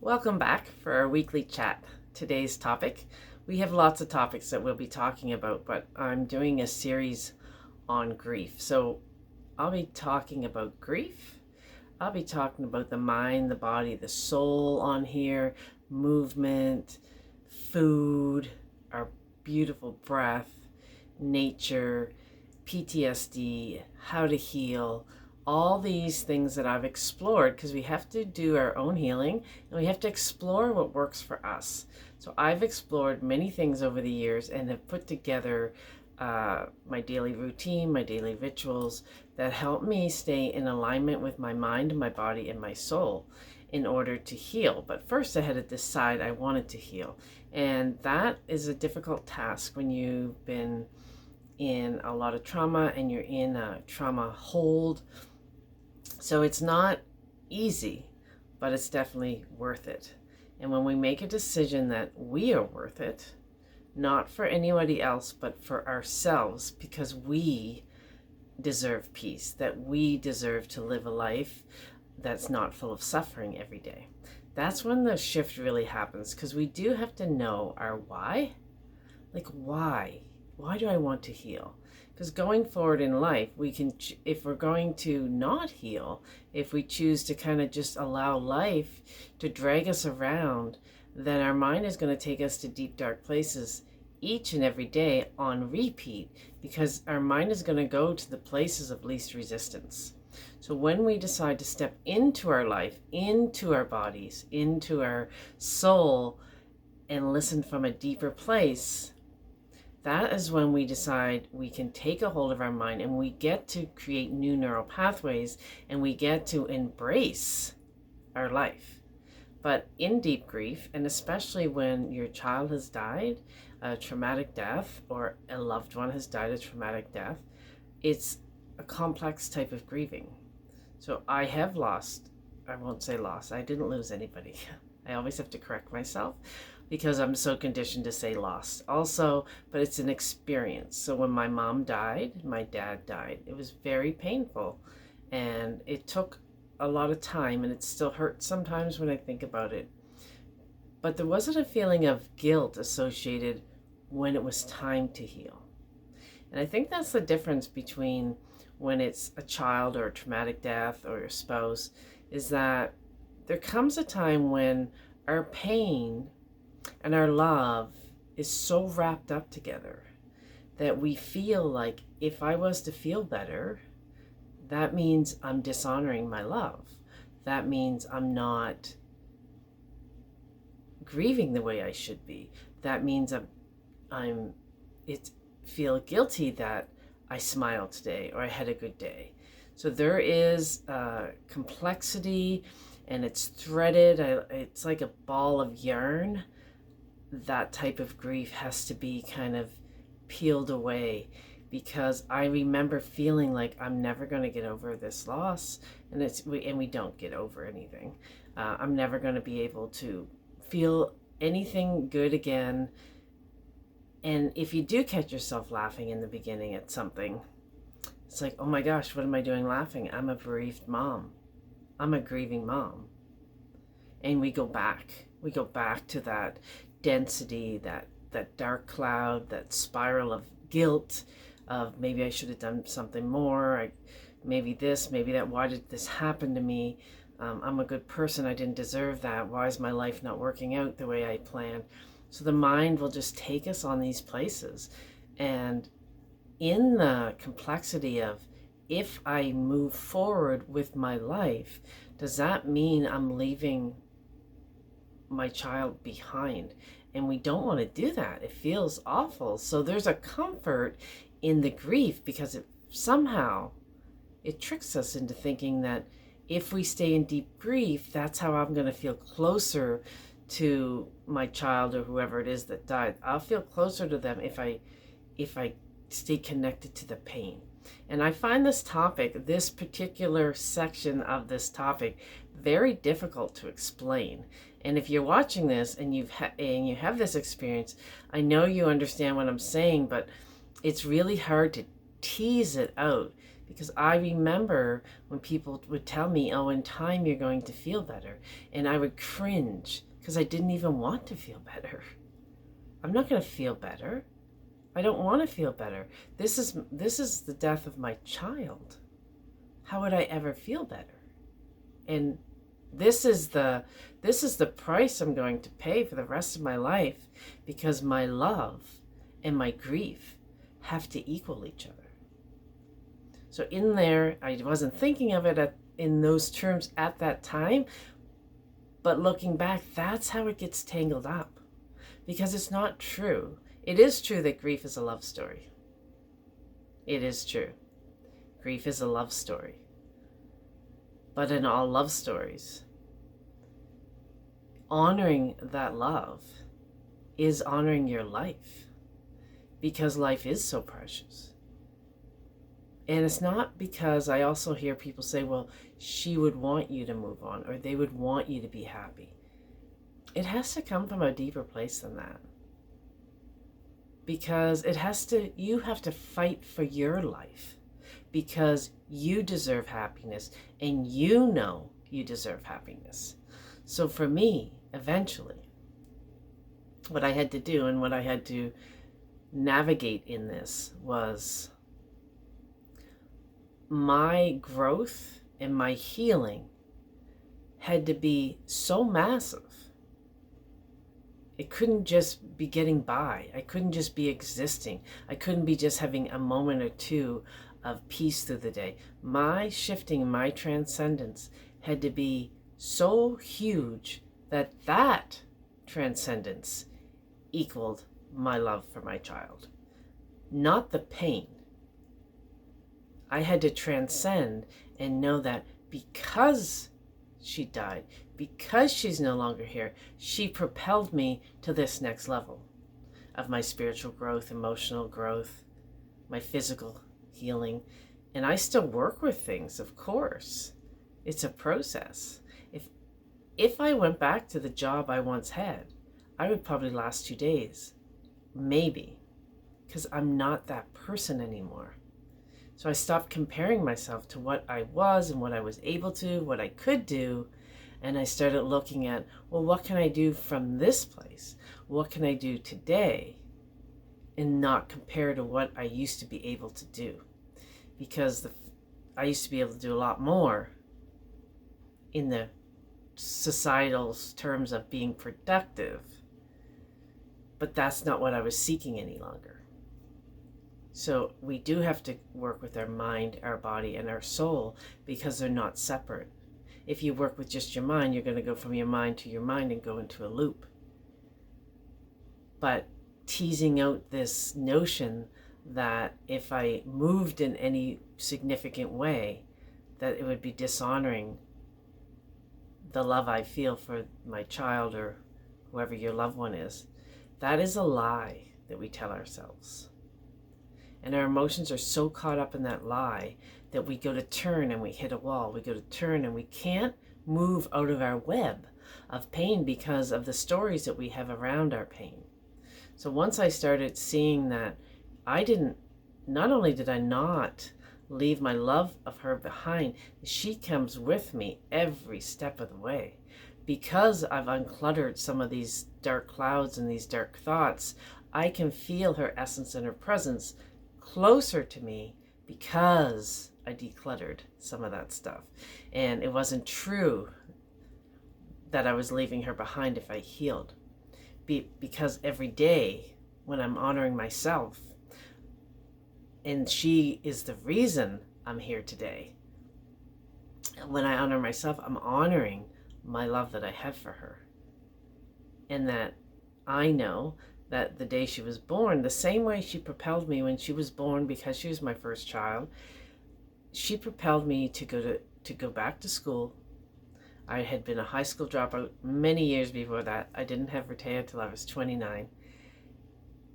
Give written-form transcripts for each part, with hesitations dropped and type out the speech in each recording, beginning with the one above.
Welcome back for our weekly chat. Today's topic, we have lots of topics that we'll be talking about, but I'm doing a series on grief. So I'll be talking about grief. I'll be talking about the mind, the body, the soul on here, movement, food, our beautiful breath, nature, PTSD, how to heal, all these things that I've explored, because we have to do our own healing and we have to explore what works for us. So I've explored many things over the years and have put together my daily routine, my daily rituals that help me stay in alignment with my mind, my body, and my soul in order to heal. But first I had to decide I wanted to heal. And that is a difficult task when you've been in a lot of trauma and you're in a trauma hold. So it's not easy, but it's definitely worth it. And when we make a decision that we are worth it, not for anybody else, but for ourselves, because we deserve peace, that we deserve to live a life that's not full of suffering every day. That's when the shift really happens, because we do have to know our why. Like, why? Why do I want to heal? Because going forward in life, we can, if we're going to not heal, if we choose to kind of just allow life to drag us around, then our mind is going to take us to deep, dark places each and every day on repeat, because our mind is going to go to the places of least resistance. So when we decide to step into our life, into our bodies, into our soul, and listen from a deeper place, that is when we decide we can take a hold of our mind and we get to create new neural pathways and we get to embrace our life. But in deep grief, and especially when your child has died a traumatic death or a loved one has died a traumatic death, it's a complex type of grieving. So I have lost, I won't say lost, I didn't lose anybody. I always have to correct myself, because I'm so conditioned to say lost also, but it's an experience. So when my mom died, my dad died. It was very painful and it took a lot of time, and it still hurts sometimes when I think about it. But there wasn't a feeling of guilt associated when it was time to heal. And I think that's the difference between when it's a child or a traumatic death or your spouse, is that there comes a time when our pain and our love is so wrapped up together that we feel like if I was to feel better, that means I'm dishonoring my love. That means I'm not grieving the way I should be. That means I'm feel guilty that I smiled today or I had a good day. So there is complexity, and it's threaded. It's like a ball of yarn. That type of grief has to be kind of peeled away, because I remember feeling like I'm never going to get over this loss, and we don't get over anything. I'm never going to be able to feel anything good again. And if you do catch yourself laughing in the beginning at something, it's like, oh my gosh, what am I doing laughing? I'm a bereaved mom. I'm a grieving mom. And we go back to that density, that dark cloud, that spiral of guilt, of maybe I should have done something more, maybe this, maybe that, why did this happen to me? I'm a good person, I didn't deserve that, why is my life not working out the way I planned? So the mind will just take us on these places. And in the complexity of, if I move forward with my life, does that mean I'm leaving my child behind? And we don't want to do that. It feels awful. So there's a comfort in the grief, because it tricks us into thinking that if we stay in deep grief, that's how I'm going to feel closer to my child or whoever it is that died. I'll feel closer to them if I stay connected to the pain. And I find this particular section of this topic, very difficult to explain. And if you're watching this and you have this experience, I know you understand what I'm saying, but it's really hard to tease it out, Because I remember when people would tell me, oh, in time you're going to feel better. And I would cringe because I didn't even want to feel better. I'm not going to feel better. I don't want to feel better. This is the death of my child. How would I ever feel better? And this is the price I'm going to pay for the rest of my life, because my love and my grief have to equal each other. So in there, I wasn't thinking of it in those terms at that time, but looking back, that's how it gets tangled up, because it's not true. It is true that grief is a love story. It is true. Grief is a love story. But in all love stories, honoring that love is honoring your life, because life is so precious. And it's not because I also hear people say, well, she would want you to move on, or they would want you to be happy. It has to come from a deeper place than that. Because you have to fight for your life, because you deserve happiness, and you know you deserve happiness. So for me, eventually, what I had to do and what I had to navigate in this was my growth and my healing had to be so massive. It couldn't just be getting by. I couldn't just be existing. I couldn't be just having a moment or two of peace through the day. My shifting, my transcendence had to be so huge that transcendence equaled my love for my child, not the pain. I had to transcend and know that because she died, because she's no longer here, she propelled me to this next level of my spiritual growth, emotional growth, my physical healing. And I still work with things, of course. It's a process. If I went back to the job I once had, I would probably last 2 days, maybe, because I'm not that person anymore. So I stopped comparing myself to what I was and what I was able to, what I could do, and I started looking at, well, what can I do from this place? What can I do today? And not compare to what I used to be able to do. Because I used to be able to do a lot more in the societal terms of being productive, but that's not what I was seeking any longer. So we do have to work with our mind, our body, and our soul, because they're not separate. If you work with just your mind, you're going to go from your mind to your mind and go into a loop. But teasing out this notion that if I moved in any significant way, that it would be dishonoring the love I feel for my child or whoever your loved one is, that is a lie that we tell ourselves. And our emotions are so caught up in that lie that we go to turn and we hit a wall. We go to turn and we can't move out of our web of pain because of the stories that we have around our pain. So once I started seeing that not only did I not leave my love of her behind, she comes with me every step of the way. Because I've uncluttered some of these dark clouds and these dark thoughts, I can feel her essence and her presence closer to me because I decluttered some of that stuff. And it wasn't true that I was leaving her behind if I healed. Because every day when I'm honoring myself, and she is the reason I'm here today, when I honor myself, I'm honoring my love that I have for her. And that I know that the day she was born, the same way she propelled me when she was born, because she was my first child, she propelled me to go back to school. I had been a high school dropout many years before that. I didn't have Rtea till I was 29.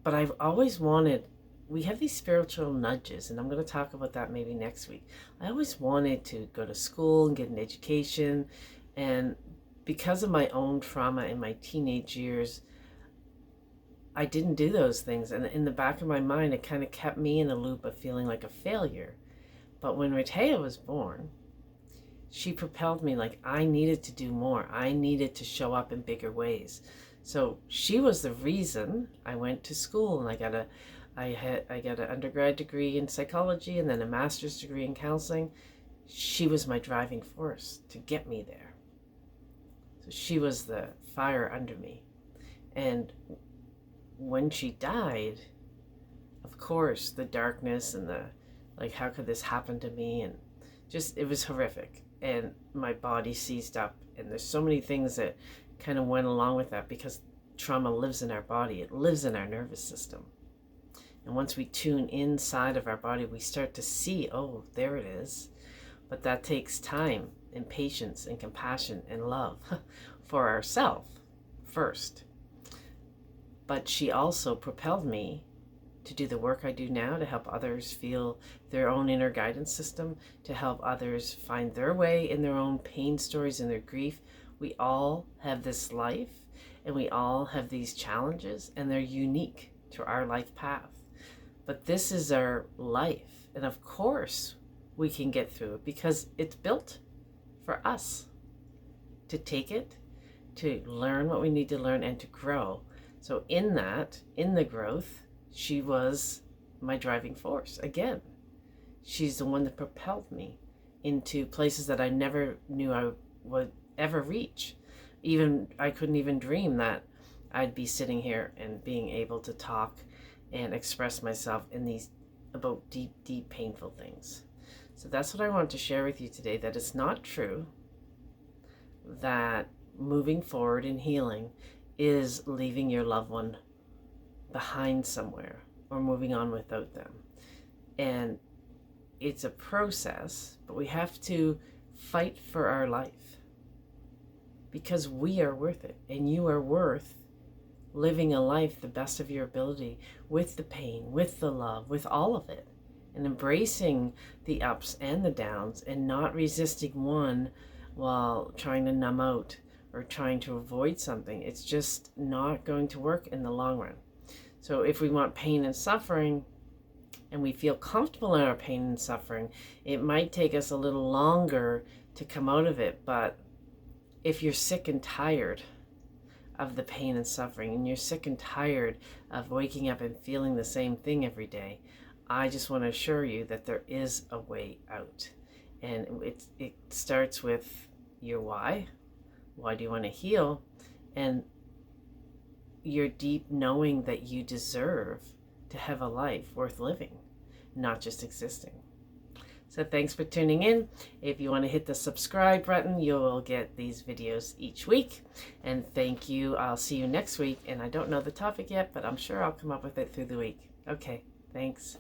But I've always wanted, we have these spiritual nudges, and I'm going to talk about that maybe next week. I always wanted to go to school and get an education, and because of my own trauma in my teenage years, I didn't do those things. And in the back of my mind, it kind of kept me in a loop of feeling like a failure. But when Matea was born, she propelled me. Like, I needed to do more. I needed to show up in bigger ways. So she was the reason I went to school, and I got an undergrad degree in psychology and then a master's degree in counseling. She was my driving force to get me there. So she was the fire under me. And when she died, of course, the darkness and the, like, how could this happen to me? And just, it was horrific. And my body seized up. And there's so many things that kind of went along with that, because trauma lives in our body. It lives in our nervous system. And once we tune inside of our body, we start to see, oh, there it is. But that takes time and patience and compassion and love for ourselves first. But she also propelled me to do the work I do now, to help others feel their own inner guidance system, to help others find their way in their own pain stories and their grief. We all have this life, and we all have these challenges, and they're unique to our life path. But this is our life, and of course we can get through it because it's built for us to take it, to learn what we need to learn, and to grow. So in that, in the growth, she was my driving force. Again, she's the one that propelled me into places that I never knew I would ever reach. Even I couldn't even dream that I'd be sitting here and being able to talk and express myself in these about deep, deep, painful things. So that's what I want to share with you today, that it's not true that moving forward in healing is leaving your loved one behind somewhere or moving on without them. And it's a process, but we have to fight for our life because we are worth it, and you are worth living a life the best of your ability, with the pain, with the love, with all of it, and embracing the ups and the downs, and not resisting one while trying to numb out or trying to avoid something. It's just not going to work in the long run. So if we want pain and suffering, and we feel comfortable in our pain and suffering, it might take us a little longer to come out of it. But if you're sick and tired of the pain and suffering, and you're sick and tired of waking up and feeling the same thing every day, I just want to assure you that there is a way out. And it starts with your why. Why do you want to heal? And your deep knowing that you deserve to have a life worth living, not just existing. So thanks for tuning in. If you want to hit the subscribe button, you will get these videos each week. And thank you. I'll see you next week. And I don't know the topic yet, but I'm sure I'll come up with it through the week. Okay, thanks.